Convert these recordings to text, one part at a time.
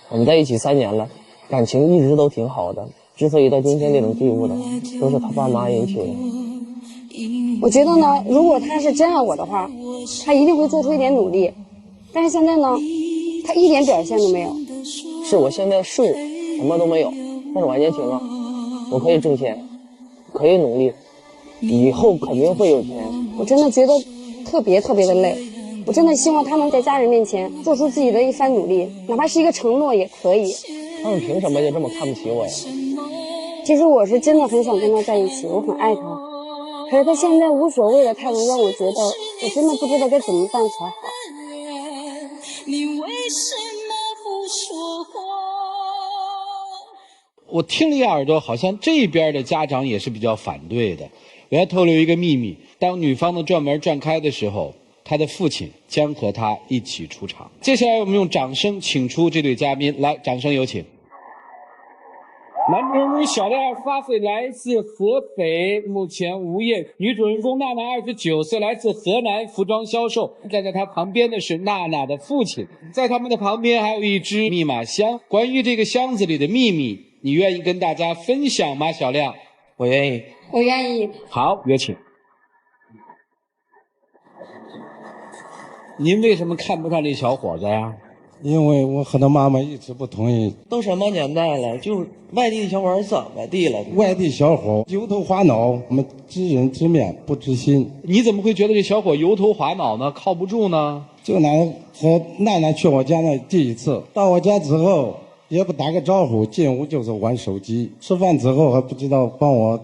我们在一起3年了，感情一直都挺好的。之所以到今天这种地步的，都是他爸妈引起的。我觉得呢，如果他是真爱我的话，他一定会做出一点努力。但是现在呢，他一点表现都没有。是我现在顺，什么都没有，但是我还年轻啊，我可以挣钱，可以努力，以后肯定会有钱。我真的觉得特别的累。我真的希望他能在家人面前做出自己的一番努力，哪怕是一个承诺也可以。他们凭什么就这么看不起我呀？其实我是真的很想跟他在一起，我很爱他。可是他现在无所谓的态度让我觉得，我真的不知道该怎么办才好。你为什么不说话？我听了一耳朵，好像这边的家长也是比较反对的。我要透露一个秘密，当女方的转门转开的时候，他的父亲将和他一起出场。接下来我们用掌声请出这对嘉宾，来，掌声有请。男主人公小亮28岁，来自合肥，目前无业。女主人公娜娜29岁，来自河南，服装销售。站在她旁边的是娜娜的父亲，在他们的旁边还有一只密码箱。关于这个箱子里的秘密，你愿意跟大家分享吗？小亮，我愿意。我愿意。好，有请。您为什么看不上这小伙子呀？因为我和他妈妈一直不同意。都什么年代了，就外地的小伙怎么地了？外地小伙油头滑脑，我们知人知面不知心。你怎么会觉得这小伙油头滑脑呢？靠不住呢？就拿和娜娜去我家那第一次，到我家之后也不打个招呼，进屋就是玩手机。吃饭之后还不知道帮我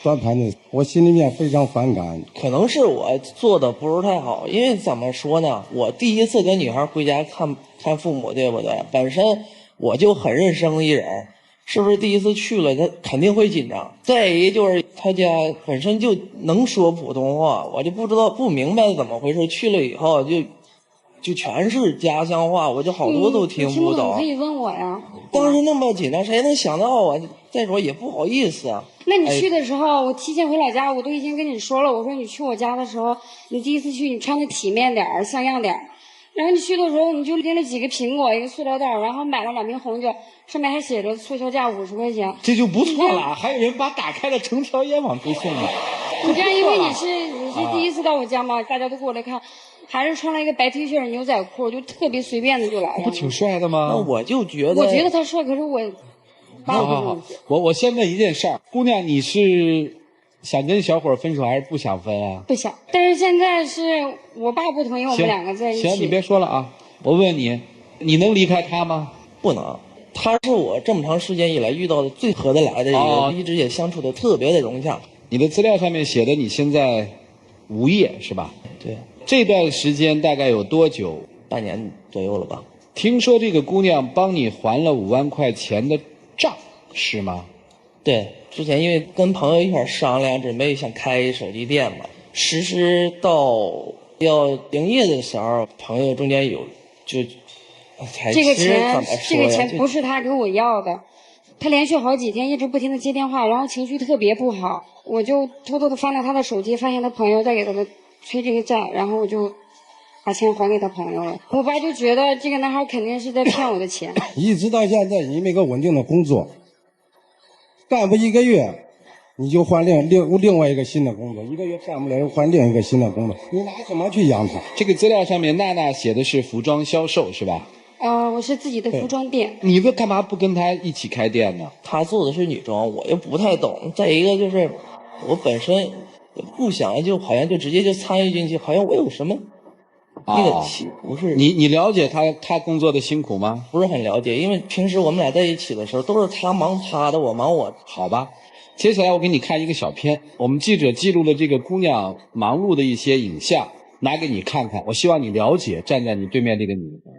端盘子，我心里面非常反感。可能是我做的不是太好，因为怎么说呢，我第一次跟女孩回家看父母，对不对？本身我就很认生一人，是不是第一次去了，他肯定会紧张。再一就是他家本身就能说普通话，我就不明白怎么回事，去了以后就全是家乡话，我就好多都听不懂。你可以问我呀。当时那么紧张，谁能想到啊？再说也不好意思啊。那你去的时候，我提前回老家，我都已经跟你说了，我说你去我家的时候，你第一次去，你穿的体面点儿，像样点儿。然后你去的时候，你就拎了几个苹果，一个塑料袋，然后买了2瓶红酒，上面还写着促销价50块钱。这就不错了，还有人把打开的成条烟往出送呢。你这样，因为你是第一次到我家嘛，大家都过来看，还是穿了一个白 T 恤、牛仔裤，就特别随便的就来了。不挺帅的吗？那我就觉得，我觉得他帅，可是我。好，我先问一件事儿，姑娘，你是想跟小伙分手还是不想分啊？不想，但是现在是我爸不同意我们两个在一起。行，你别说了啊！我问你，你能离开他吗？不能，他是我这么长时间以来遇到的最合得来的一个，一直也相处的特别的融洽。你的资料上面写的你现在无业是吧？对。这段时间大概有多久？半年左右了吧。听说这个姑娘帮你还了5万块钱的账，是吗？对，之前因为跟朋友一块商量，准备想开一手机店嘛，实施到要营业的时候，朋友中间有这个钱不是他给我要的，他连续好几天一直不停的接电话，然后情绪特别不好，我就偷偷的翻了他的手机，发现他朋友在给他催这个债，然后我就把钱还给他朋友了。我爸就觉得这个男孩肯定是在骗我的钱。一直到现在，你没个稳定的工作，干不1个月，你就换另外一个新的工作，1个月干不了又换另一个新的工作，你拿什么去养他？这个资料上面娜娜写的是服装销售是吧？我是自己的服装店。你干嘛不跟他一起开店呢？他做的是女装，我又不太懂。再一个就是我本身也不想就好像就直接就参与进去，好像我有什么那个不是。你了解他工作的辛苦吗？不是很了解，因为平时我们俩在一起的时候都是他忙他的，我忙我。好吧，接下来我给你看一个小片，我们记者记录了这个姑娘忙碌的一些影像，拿给你看看。我希望你了解站在你对面这个女孩。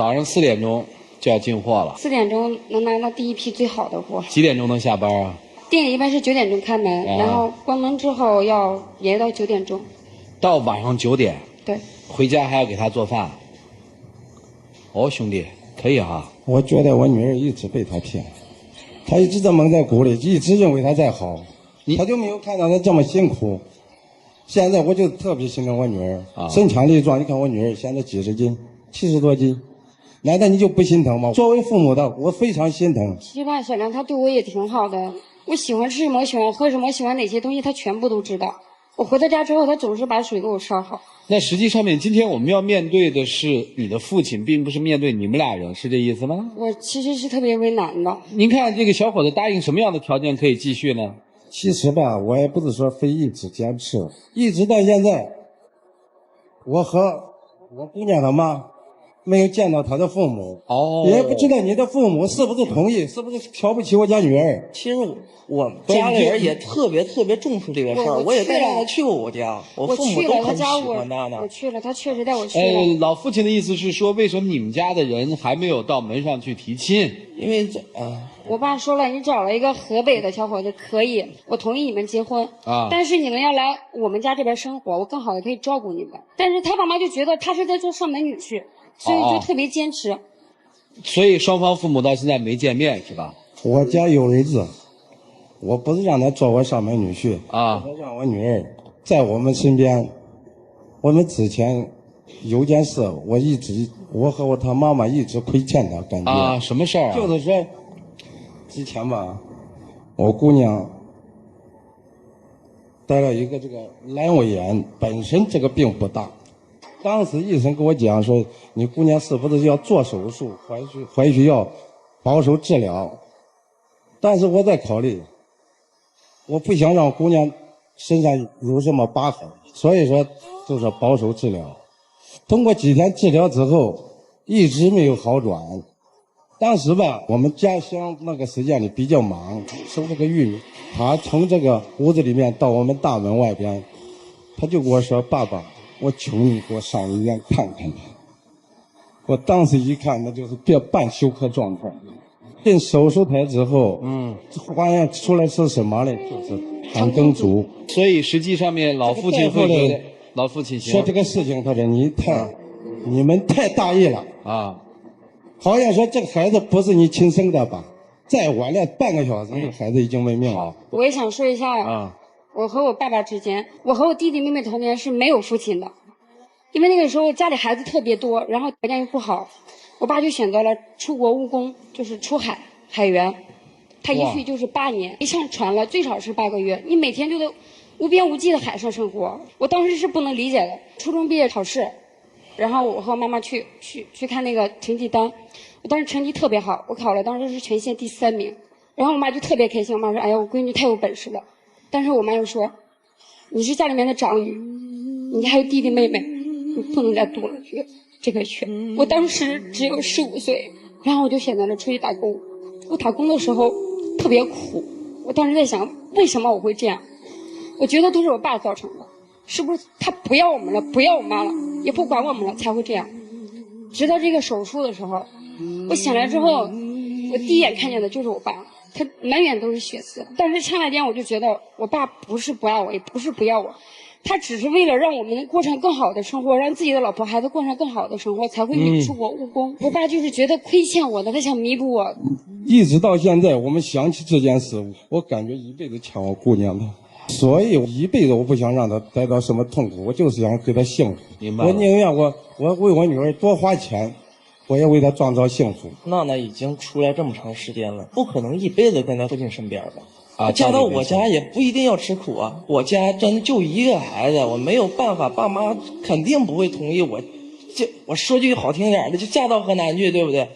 早上4点钟就要进货了。4点钟能拿到第一批最好的货。几点钟能下班啊？店里一般是9点钟开门，然后关门之后要延到9点钟。到晚上9点。对。回家还要给他做饭。哦，兄弟，可以哈。我觉得我女儿一直被他骗，他一直在蒙在鼓里，一直认为他在好，他就没有看到他这么辛苦。现在我就特别心疼我女儿，身强力壮。你看我女儿现在几十斤，70多斤，难道你就不心疼吗？作为父母的，我非常心疼。其实吧，小梁他对我也挺好的，我喜欢吃什么，喜欢喝什么，喜欢哪些东西，他全部都知道。我回到家之后，他总是把水给我烧好。那实际上面，今天我们要面对的是你的父亲，并不是面对你们俩人，是这意思吗？我其实是特别为难的。您看这个小伙子答应什么样的条件可以继续呢？其实吧，我也不是说非一直坚持，一直到现在，我和我姑娘他妈没有见到他的父母，也不知道你的父母是不是同意，是不是瞧不起我家女儿。其实我家里人也特别重视这个事儿，我也带着他去过我家，我父母都很喜欢娜娜。我去了，他确实带我去了。老父亲的意思是说，为什么你们家的人还没有到门上去提亲？因为我爸说了，你找了一个河北的小伙子可以，我同意你们结婚啊，但是你们要来我们家这边生活，我更好的可以照顾你们。但是他爸妈就觉得他是在做上门女婿，所以就特别坚持。所以双方父母到现在没见面是吧？我家有儿子，我不是让他做我上门女婿啊，我让我女儿在我们身边。我们之前有件事，我和他妈妈一直亏欠他，感觉啊，什么事儿啊？就是说，之前吧，我姑娘得了一个这个阑尾炎，本身这个病不大。当时医生跟我讲说，你姑娘是不是要做手术，或许要保守治疗。但是我在考虑，我不想让姑娘身上有什么疤痕，所以说就是保守治疗。通过几天治疗之后，一直没有好转。当时吧，我们家乡那个时间里比较忙，收这个玉米。他从这个屋子里面到我们大门外边，他就跟我说：“爸爸，我求你给我上医院看看他。”我当时一看，那就是半休克状态。进手术台之后，化验出来是什么呢？就是胆梗阻。所以实际上面老父亲会觉得，老父亲说这个事情，他说你们太大意了啊。好像说这个孩子不是你亲生的吧？再晚了半个小时，这个孩子已经没命了。我也想说一下我和我爸爸之间，我和我弟弟妹妹童年是没有父亲的，因为那个时候家里孩子特别多，然后条件又不好，我爸就选择了出国务工，就是出海员，他一去就是8年，一上船了最少是8个月，你每天就得无边无际的海上生活。我当时是不能理解的。初中毕业考试，然后我和我妈妈去看那个成绩单，我当时成绩特别好，我考了当时是全县第3名，然后我妈就特别开心，我妈说：“哎呀，我闺女太有本事了。”但是我妈又说：“你是家里面的长女，你还有弟弟妹妹，你不能再读了这个学。”我当时只有15岁，然后我就选择了出去打工。我打工的时候特别苦，我当时在想，为什么我会这样？我觉得都是我爸造成的，是不是他不要我们了，不要我妈了，也不管我们了才会这样？直到这个手术的时候，我醒来之后，我第一眼看见的就是我爸，他满眼都是血丝。但是刹那间我就觉得，我爸不是不爱我，也不是不要我，他只是为了让我们过上更好的生活，让自己的老婆孩子过上更好的生活，才会出国务工。我爸就是觉得亏欠我的，他想弥补我。一直到现在，我们想起这件事，我感觉一辈子欠我姑娘的，所以一辈子我不想让她得到什么痛苦，我就是想给她幸福。明白。我宁愿我为我女儿多花钱，我也为她创造幸福。娜娜已经出来这么长时间了，不可能一辈子跟她父亲身边吧？嫁到我家也不一定要吃苦啊！我家真就一个孩子，我没有办法，爸妈肯定不会同意我。我说句好听点的，就嫁到河南去，对不对？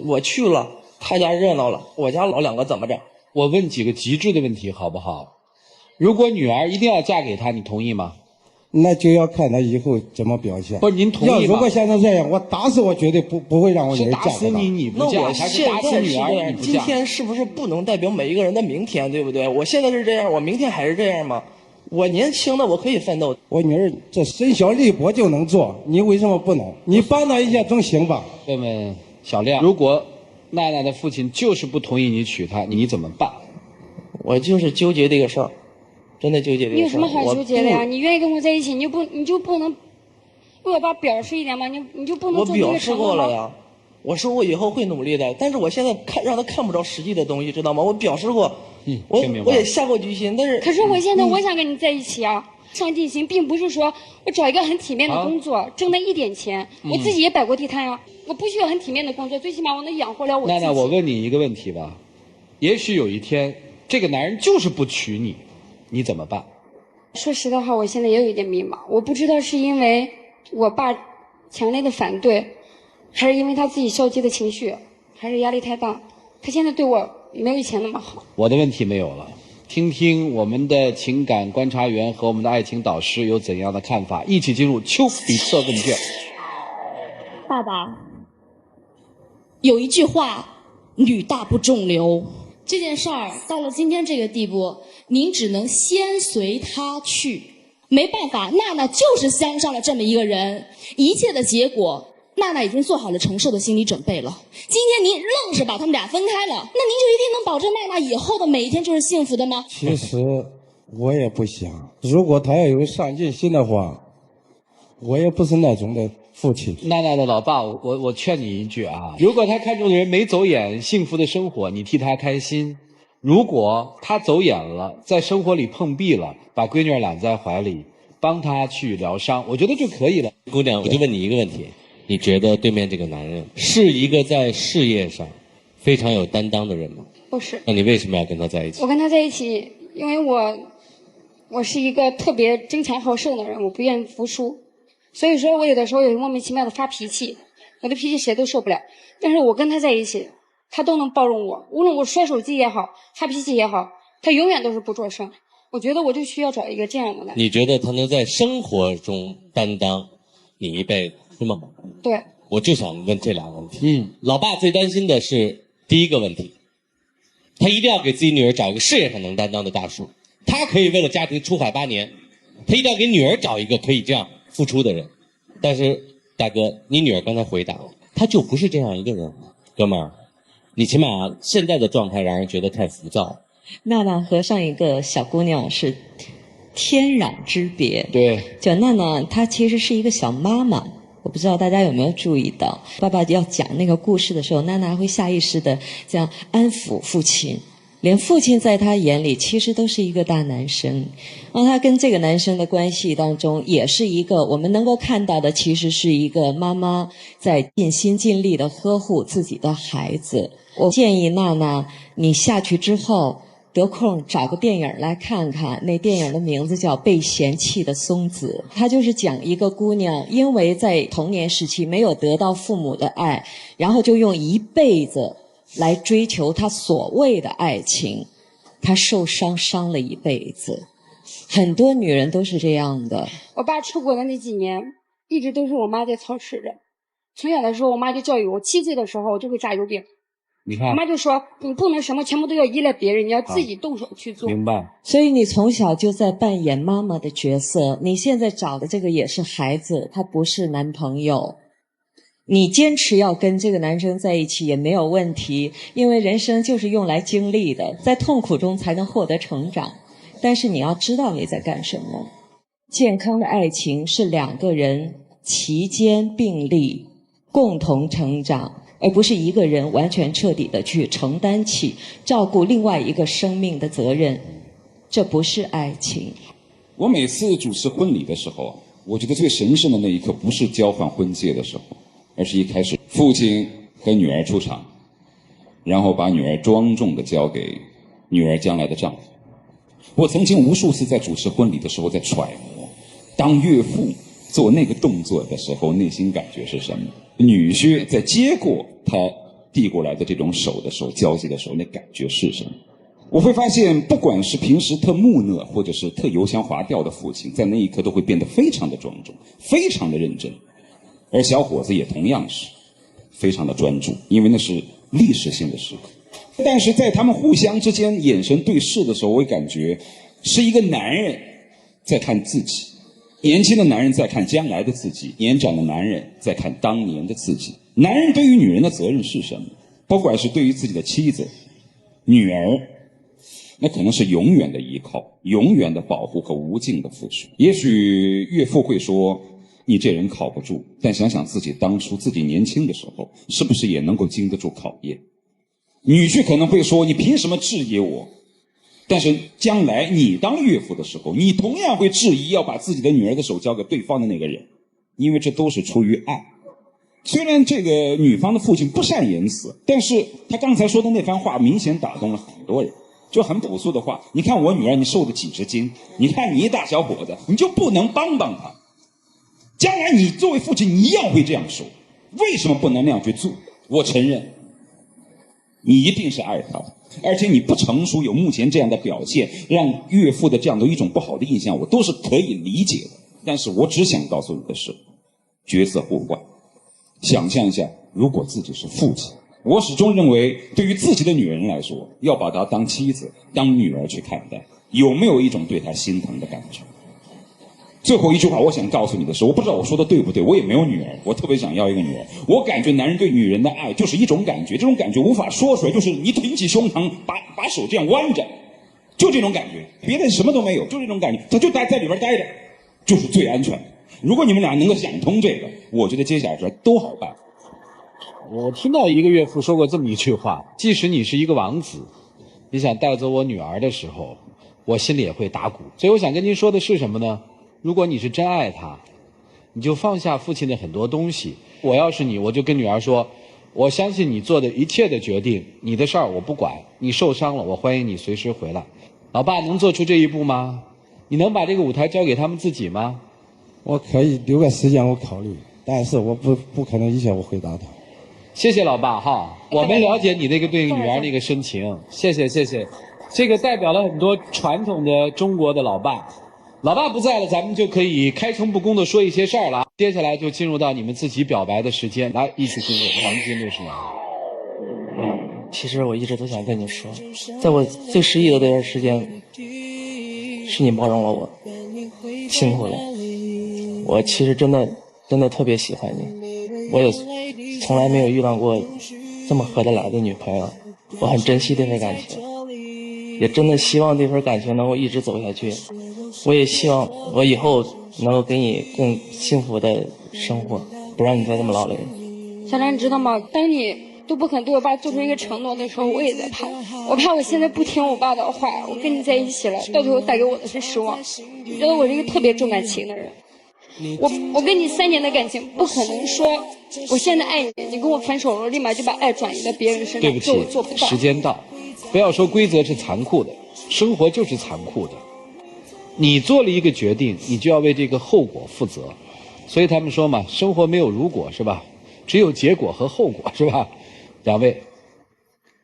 我去了，他家热闹了，我家老两个怎么整？我问几个极致的问题好不好？如果女儿一定要嫁给他，你同意吗？那就要看他以后怎么表现。不是您同意吗？如果现在这样，我打死我绝对不会让我女儿嫁给他。是打死你不嫁，还是打死女儿你不嫁？今天是不是不能代表每一个人的明天，对不对？我现在是这样，我明天还是这样吗？我年轻的我可以奋斗。我女儿这身小力薄就能做，你为什么不能？你帮她一下总行吧？问问小亮，如果娜娜的父亲就是不同意你娶她，你怎么办？我就是纠结这个事儿，真的纠结这个事儿。你有什么好纠结的呀？你愿意跟我在一起，你就不能为我爸表示一点吗？你就不能做这个承诺吗？我表示过了呀，我说我以后会努力的，但是我现在让他看不着实际的东西，知道吗？我表示过，我也下过决心，但是可是我现在我想跟你在一起啊。上进心并不是说我找一个很体面的工作，挣那一点钱，我自己也摆过地摊啊。我不需要很体面的工作，最起码我能养活了我自己。娜娜，我问你一个问题吧，也许有一天这个男人就是不娶你，你怎么办？说实在话，我现在也有一点迷茫，我不知道是因为我爸强烈的反对，还是因为他自己消极的情绪，还是压力太大。他现在对我没有以前那么好。我的问题没有了，听听我们的情感观察员和我们的爱情导师有怎样的看法，一起进入丘比特问卷。爸爸，有一句话，女大不中留。这件事儿到了今天这个地步，您只能先随他去。没办法，娜娜就是相上了这么一个人，一切的结果，娜娜已经做好了承受的心理准备了。今天您愣是把他们俩分开了，那您就一定能保证娜娜以后的每一天就是幸福的吗？其实我也不想，如果他要有上进心的话，我也不是那种的父亲。娜娜的老爸，我劝你一句啊，如果他看中的人没走眼，幸福的生活你替他开心；如果他走眼了，在生活里碰壁了，把闺女揽在怀里，帮他去疗伤，我觉得就可以了。姑娘，我就问你一个问题，你觉得对面这个男人是一个在事业上非常有担当的人吗？不是。那你为什么要跟他在一起？我跟他在一起，因为我是一个特别争强好胜的人，我不愿意服输。所以说我有的时候也莫名其妙的发脾气，我的脾气谁都受不了。但是我跟他在一起，他都能包容我，无论我摔手机也好，发脾气也好，他永远都是不作声。我觉得我就需要找一个这样的男人。你觉得他能在生活中担当你一辈子是吗？对。我就想问这俩问题。老爸最担心的是第一个问题，他一定要给自己女儿找一个事业上能担当的大叔，他可以为了家庭出海8年，他一定要给女儿找一个可以这样付出的人。但是大哥，你女儿刚才回答了，他就不是这样一个人。哥们儿，你起码现在的状态让人觉得太浮躁。娜娜和上一个小姑娘是天壤之别。对，就娜娜她其实是一个小妈妈，我不知道大家有没有注意到，爸爸要讲那个故事的时候，娜娜会下意识的这样安抚父亲，连父亲在她眼里其实都是一个大男生，然后她跟这个男生的关系当中也是一个我们能够看到的，其实是一个妈妈在尽心尽力的呵护自己的孩子。我建议娜娜你下去之后得空找个电影来看看，那电影的名字叫《被嫌弃的松子》，它就是讲一个姑娘因为在童年时期没有得到父母的爱，然后就用一辈子来追求她所谓的爱情，她受伤了一辈子。很多女人都是这样的。我爸出国的那几年一直都是我妈在操持着，从小的时候我妈就教育我，7岁的时候我就会炸油饼。你看，我妈就说你不能什么全部都要依赖别人，你要自己动手去做。明白。所以你从小就在扮演妈妈的角色，你现在找的这个也是孩子，他不是男朋友。你坚持要跟这个男生在一起也没有问题，因为人生就是用来经历的，在痛苦中才能获得成长。但是你要知道你在干什么。健康的爱情是2个人齐肩并立，共同成长，而不是一个人完全彻底的去承担起照顾另外一个生命的责任，这不是爱情。我每次主持婚礼的时候，我觉得最神圣的那一刻不是交换婚戒的时候，而是一开始父亲和女儿出场，然后把女儿庄重地交给女儿将来的丈夫。我曾经无数次在主持婚礼的时候在揣摩，当岳父做那个动作的时候内心感觉是什么，女婿在接过他递过来的这种手的时候，交接的时候那感觉是什么。我会发现不管是平时特木讷或者是特油腔滑调的父亲，在那一刻都会变得非常的庄重，非常的认真，而小伙子也同样是非常的专注，因为那是历史性的时刻。但是在他们互相之间眼神对视的时候，我会感觉是一个男人在看自己，年轻的男人在看将来的自己，年长的男人在看当年的自己。男人对于女人的责任是什么？不管是对于自己的妻子、女儿，那可能是永远的依靠，永远的保护和无尽的付出。也许岳父会说你这人靠不住，但想想自己当初自己年轻的时候，是不是也能够经得住考验？女婿可能会说你凭什么质疑我？但是将来你当岳父的时候，你同样会质疑要把自己的女儿的手交给对方的那个人，因为这都是出于爱。虽然这个女方的父亲不善言辞，但是他刚才说的那番话明显打动了很多人。就很朴素的话，你看我女儿你瘦的几十斤，你看你一大小伙子，你就不能帮帮她？将来你作为父亲你一样会这样说，为什么不能那样去做？我承认你一定是爱她的，而且你不成熟，有目前这样的表现，让岳父的这样的一种不好的印象，我都是可以理解的。但是我只想告诉你的是，角色互换。想象一下，如果自己是父亲，我始终认为，对于自己的女人来说，要把她当妻子、当女儿去看待，有没有一种对她心疼的感觉？最后一句话，我想告诉你的是，我不知道我说的对不对，我也没有女儿，我特别想要一个女儿。我感觉男人对女人的爱就是一种感觉，这种感觉无法说出来，就是你挺起胸膛，把手这样弯着，就这种感觉，别的什么都没有，就这种感觉，他就在里边待着，就是最安全的。如果你们俩能够想通这个，我觉得接下来都好办。我听到一个岳父说过这么一句话，即使你是一个王子，你想带走我女儿的时候，我心里也会打鼓。所以我想跟您说的是什么呢？如果你是真爱她，你就放下父亲的很多东西。我要是你，我就跟女儿说，我相信你做的一切的决定，你的事儿我不管，你受伤了我欢迎你随时回来。老爸能做出这一步吗？你能把这个舞台交给他们自己吗？我可以留个时间我考虑，但是我不可能一下我回答他。谢谢老爸哈，我们了解你那个对女儿那个深情，谢谢谢谢，这个代表了很多传统的中国的老爸。老爸不在了，咱们就可以开诚布公的说一些事儿了。接下来就进入到你们自己表白的时间，来，一起进入黄金60秒。其实我一直都想跟你说，在我最失意的这段时间，是你包容了我，辛苦了。我其实真的特别喜欢你，我也从来没有遇到过这么合得来的女朋友，我很珍惜这份感情，也真的希望这份感情能够一直走下去。我也希望我以后能够给你更幸福的生活，不让你再这么劳累。小兰，你知道吗？当你都不肯对我爸做出一个承诺的时候，我也在怕。我怕我现在不听我爸的话，我跟你在一起了，到最后带给我的是失望。你觉得我是一个特别重感情的人。我跟你3年的感情，不可能说我现在爱你，你跟我分手了，立马就把爱转移到别人身上。对不起，我做不到。时间到，不要说规则是残酷的，生活就是残酷的。你做了一个决定，你就要为这个后果负责。所以他们说嘛，生活没有如果，是吧？只有结果和后果，是吧？两位，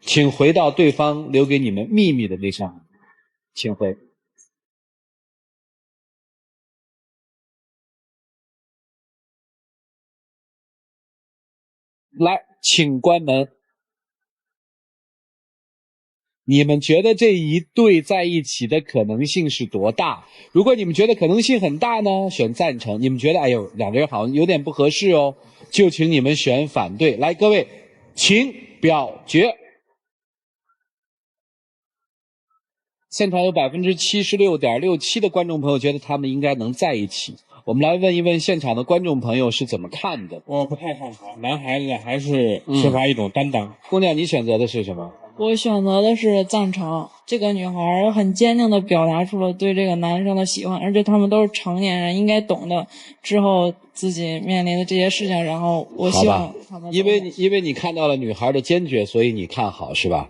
请回到对方留给你们秘密的那扇门，请回。来，请关门。你们觉得这一对在一起的可能性是多大？如果你们觉得可能性很大呢，选赞成；你们觉得哎呦两个人好像有点不合适哦，就请你们选反对。来，各位，请表决。现场有76.67%的观众朋友觉得他们应该能在一起。我们来问一问现场的观众朋友是怎么看的？我不太看好，男孩子还是缺乏一种担当。姑娘，你选择的是什么？我选择的是赞成。这个女孩很坚定地表达出了对这个男生的喜欢，而且他们都是成年人，应该懂得之后自己面临的这些事情。然后我希望他们因为你看到了女孩的坚决，所以你看好是吧？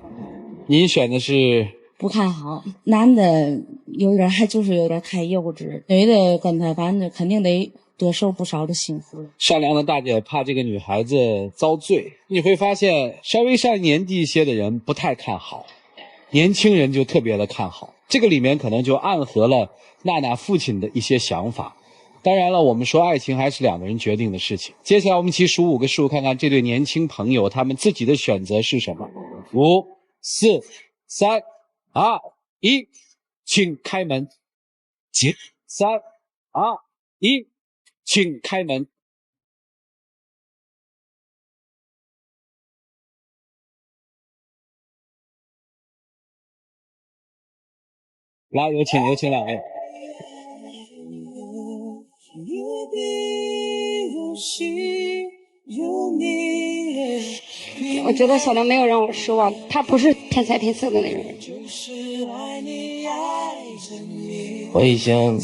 您选的是不看好。男的有点太幼稚，女的跟他反正肯定得多受不少的幸福。善良的大姐怕这个女孩子遭罪，你会发现稍微上年纪一些的人不太看好，年轻人就特别的看好。这个里面可能就暗合了娜娜父亲的一些想法。当然了，我们说爱情还是两个人决定的事情。接下来我们一起数5个数，看看这对年轻朋友他们自己的选择是什么。5、4、3、2、1，请开门。3、2、1，请开门。来，有请两位。我觉得小梁没有让我失望，他不是骗财骗色的那种人。我已经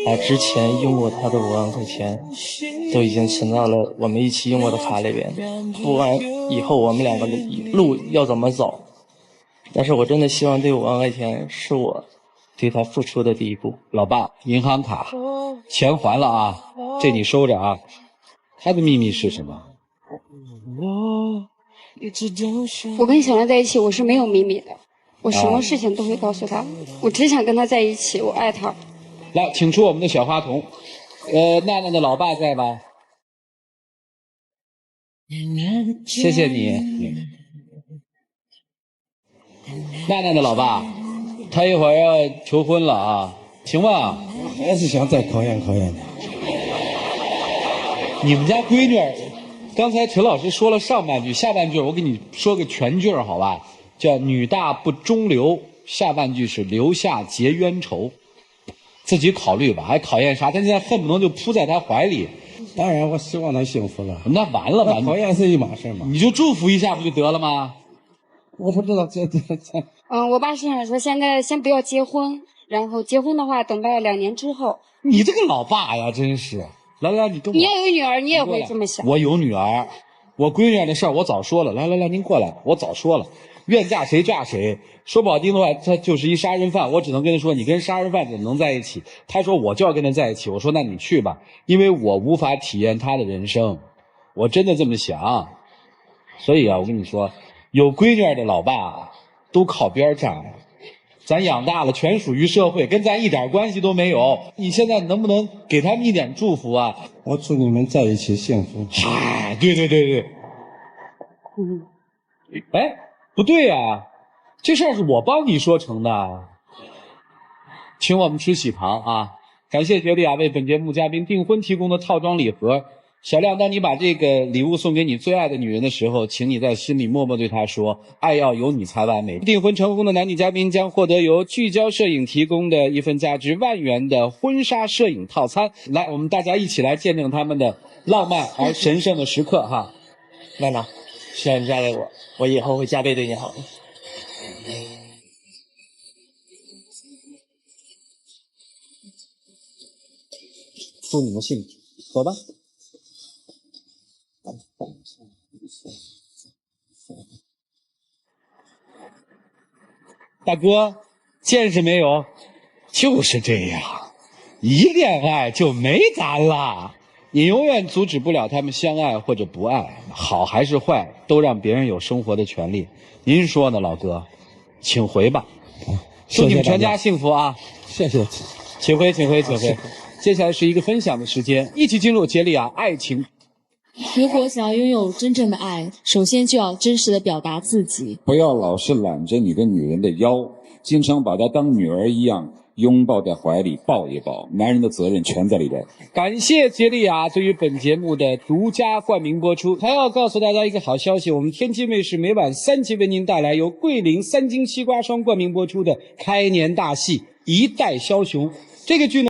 把之前用过他的5万块钱都已经存到了我们一起用过的卡里边，不管以后我们两个的路要怎么走，但是我真的希望这5万块钱是我对他付出的第一步。老爸，银行卡钱还了啊，这你收着啊。他的秘密是什么？我跟小梁在一起，我是没有秘密的，我什么事情都会告诉他，我只想跟他在一起，我爱他。来，请出我们的小花童。娜娜的老爸在吧？谢谢你。娜娜的老爸，他一会儿要求婚了啊，行吧？还是想再考验考验的。你们家闺女，刚才陈老师说了上半句，下半句我给你说个全句好吧？叫女大不中留，下半句是留下结冤仇。自己考虑吧，还考验啥？他现在恨不能就扑在他怀里。当然，我希望他幸福了。那完了吧？考验是一码事嘛。你就祝福一下不就得了吗？我不知道这。我爸是想说现在先不要结婚，然后结婚的话等到2年之后。你这个老爸呀，真是。来，你跟我。你要有女儿，你也会这么想。我有女儿，我闺女的事儿我早说了。来，您过来，我早说了，愿嫁谁嫁谁。说不好听的话，他就是一杀人犯，我只能跟他说，你跟杀人犯怎么能在一起？他说我就要跟他在一起，我说那你去吧，因为我无法体验他的人生，我真的这么想。所以啊，我跟你说，有闺女的老爸都靠边站。咱养大了全属于社会，跟咱一点关系都没有。你现在能不能给他们一点祝福啊？我祝你们在一起幸福。嗨，对。哎，不对呀，这事儿是我帮你说成的。请我们吃喜糖啊！感谢杰利亚为本节目嘉宾订婚提供的套装礼盒。小亮，当你把这个礼物送给你最爱的女人的时候，请你在心里默默对她说，爱要有你才完美。订婚成功的男女嘉宾将获得由聚焦摄影提供的一份价值1万元的婚纱摄影套餐。来，我们大家一起来见证他们的浪漫而神圣的时刻哈。娜娜，希望你嫁给我，我以后会加倍对你好的。祝你们幸福，走吧。大哥，见识没有？就是这样，一恋爱就没咱了。你永远阻止不了他们相爱或者不爱，好还是坏，都让别人有生活的权利。您说呢，老哥？请回吧。祝你们全家幸福啊！谢谢。请回。接下来是一个分享的时间，一起进入杰利亚爱情。如果想要拥有真正的爱，首先就要真实的表达自己。不要老是揽着你的女人的腰，经常把她当女儿一样拥抱在怀里抱一抱，男人的责任全在里边。感谢杰利亚对于本节目的独家冠名播出。还要告诉大家一个好消息，我们天津卫视每晚3集为您带来由桂林3金西瓜霜冠名播出的开年大戏《一代枭雄》。这个剧呢